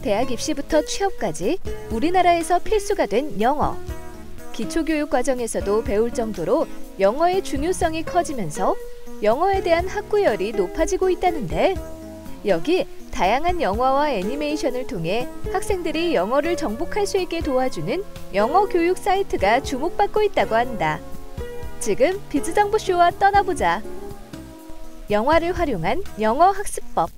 대학 입시부터 취업까지 우리나라에서 필수가 된 영어. 기초교육 과정에서도 배울 정도로 영어의 중요성이 커지면서 영어에 대한 학구열이 높아지고 있다는데, 여기 다양한 영화와 애니메이션을 통해 학생들이 영어를 정복할 수 있게 도와주는 영어 교육 사이트가 주목받고 있다고 한다. 지금 비즈정보쇼와 떠나보자. 영화를 활용한 영어 학습법.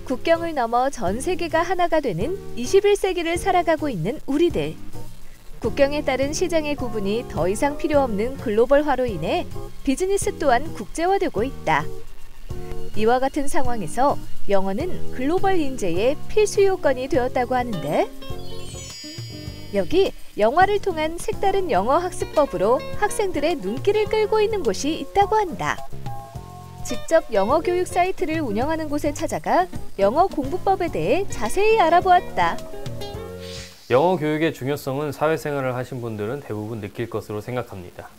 국경을 넘어 전 세계가 하나가 되는 21세기를 살아가고 있는 우리들. 국경에 따른 시장의 구분이 더 이상 필요 없는 글로벌화로 인해 비즈니스 또한 국제화되고 있다. 이와 같은 상황에서 영어는 글로벌 인재의 필수 요건이 되었다고 하는데, 여기 영화를 통한 색다른 영어 학습법으로 학생들의 눈길을 끌고 있는 곳이 있다고 한다. 직접 영어 교육 사이트를 운영하는 곳에 찾아가 영어 공부법에 대해 자세히 알아보았다. 영어 교육의 중요성은 사회생활을 하신 분들은 대부분 느낄 것으로 생각합니다.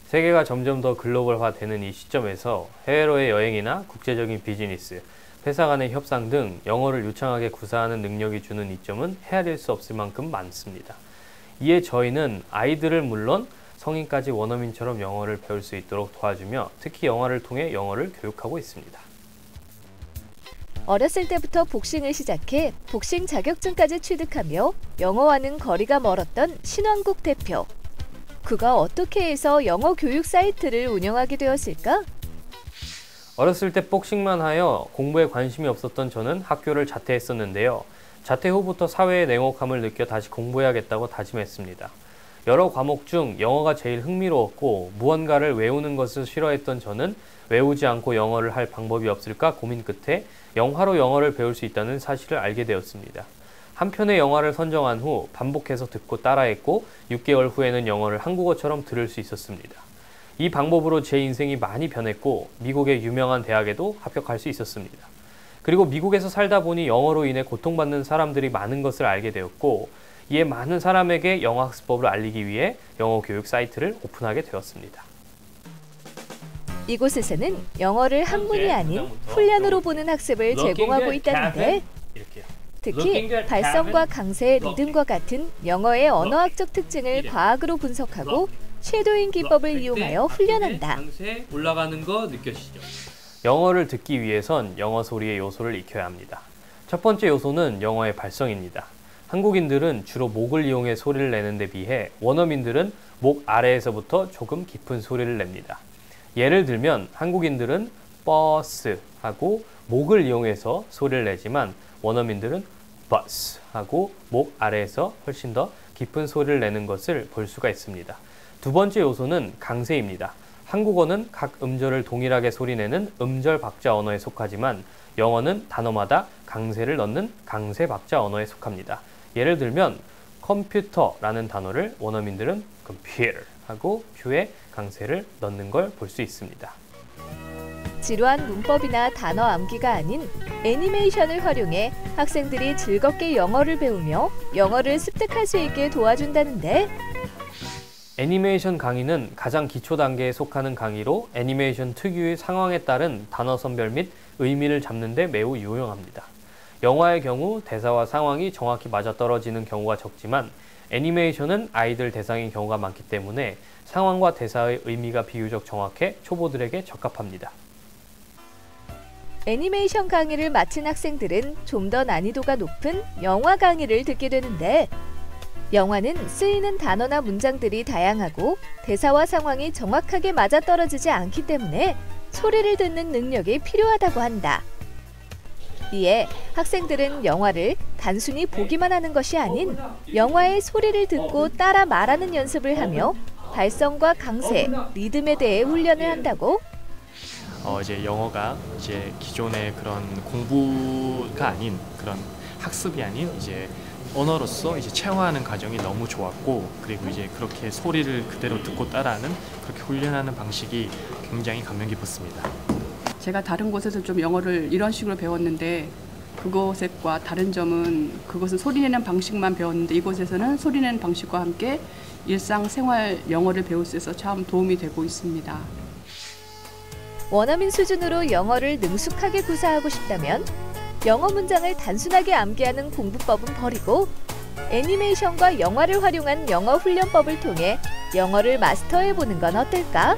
세계가 점점 더 글로벌화되는 이 시점에서 해외로의 여행이나 국제적인 비즈니스, 회사 간의 협상 등 영어를 유창하게 구사하는 능력이 주는 이점은 헤아릴 수 없을 만큼 많습니다. 이에 저희는 아이들을 물론 성인까지 원어민처럼 영어를 배울 수 있도록 도와주며 특히 영화를 통해 영어를 교육하고 있습니다. 어렸을 때부터 복싱을 시작해 복싱 자격증까지 취득하며 영어와는 거리가 멀었던 신왕국 대표. 그가 어떻게 해서 영어 교육 사이트를 운영하게 되었을까? 어렸을 때 복싱만 하여 공부에 관심이 없었던 저는 학교를 자퇴했었는데요. 자퇴 후부터 사회의 냉혹함을 느껴 다시 공부해야겠다고 다짐했습니다. 여러 과목 중 영어가 제일 흥미로웠고 무언가를 외우는 것을 싫어했던 저는 외우지 않고 영어를 할 방법이 없을까 고민 끝에 영화로 영어를 배울 수 있다는 사실을 알게 되었습니다. 한 편의 영화를 선정한 후 반복해서 듣고 따라했고 6개월 후에는 영어를 한국어처럼 들을 수 있었습니다. 이 방법으로 제 인생이 많이 변했고 미국의 유명한 대학에도 합격할 수 있었습니다. 그리고 미국에서 살다 보니 영어로 인해 고통받는 사람들이 많은 것을 알게 되었고 이에 많은 사람에게 영어 학습법을 알리기 위해 영어 교육 사이트를 오픈하게 되었습니다. 이곳에서는 영어를 학문이 아닌 훈련으로 보는 학습을 제공하고 있다는데, 특히 발성과 강세, 리듬과 같은 영어의 언어학적 특징을 과학으로 분석하고 쉐도잉 기법을 이용하여 훈련한다. 강세 올라가는 거 느껴지죠? 영어를 듣기 위해선 영어 소리의 요소를 익혀야 합니다. 첫 번째 요소는 영어의 발성입니다. 한국인들은 주로 목을 이용해 소리를 내는 데 비해 원어민들은 목 아래에서부터 조금 깊은 소리를 냅니다. 예를 들면 한국인들은 버스 하고 목을 이용해서 소리를 내지만 원어민들은 버스 하고 목 아래에서 훨씬 더 깊은 소리를 내는 것을 볼 수가 있습니다. 두 번째 요소는 강세입니다. 한국어는 각 음절을 동일하게 소리내는 음절 박자 언어에 속하지만 영어는 단어마다 강세를 넣는 강세 박자 언어에 속합니다. 예를 들면 컴퓨터라는 단어를 원어민들은 컴퓨터 하고 퓨에 강세를 넣는 걸 볼 수 있습니다. 지루한 문법이나 단어 암기가 아닌 애니메이션을 활용해 학생들이 즐겁게 영어를 배우며 영어를 습득할 수 있게 도와준다는데, 애니메이션 강의는 가장 기초 단계에 속하는 강의로 애니메이션 특유의 상황에 따른 단어 선별 및 의미를 잡는 데 매우 유용합니다. 영화의 경우 대사와 상황이 정확히 맞아떨어지는 경우가 적지만 애니메이션은 아이들 대상인 경우가 많기 때문에 상황과 대사의 의미가 비교적 정확해 초보들에게 적합합니다. 애니메이션 강의를 마친 학생들은 좀 더 난이도가 높은 영화 강의를 듣게 되는데, 영화는 쓰이는 단어나 문장들이 다양하고 대사와 상황이 정확하게 맞아떨어지지 않기 때문에 소리를 듣는 능력이 필요하다고 한다. 이에 학생들은 영화를 단순히 보기만 하는 것이 아닌 영화의 소리를 듣고 따라 말하는 연습을 하며 발성과 강세, 리듬에 대해 훈련을 한다고? 이제 영어가 이제 기존의 그런 공부가 아닌 그런 학습이 아닌 이제 언어로서 이제 체화하는 과정이 너무 좋았고, 그리고 이제 그렇게 소리를 그대로 듣고 따라하는 그렇게 훈련하는 방식이 굉장히 감명 깊었습니다. 제가 다른 곳에서 좀 영어를 이런 식으로 배웠는데 그곳과 다른 점은 그것은 소리내는 방식만 배웠는데 이곳에서는 소리내는 방식과 함께 일상생활 영어를 배울 수 있어서 참 도움이 되고 있습니다. 원어민 수준으로 영어를 능숙하게 구사하고 싶다면 영어 문장을 단순하게 암기하는 공부법은 버리고 애니메이션과 영화를 활용한 영어 훈련법을 통해 영어를 마스터해보는 건 어떨까?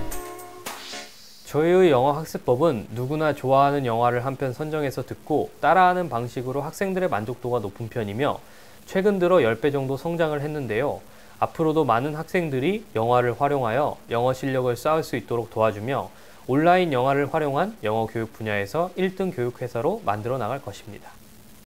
저희의 영어 학습법은 누구나 좋아하는 영화를 한 편 선정해서 듣고 따라하는 방식으로 학생들의 만족도가 높은 편이며 최근 들어 10배 정도 성장을 했는데요. 앞으로도 많은 학생들이 영화를 활용하여 영어 실력을 쌓을 수 있도록 도와주며 온라인 영화를 활용한 영어 교육 분야에서 1등 교육회사로 만들어 나갈 것입니다.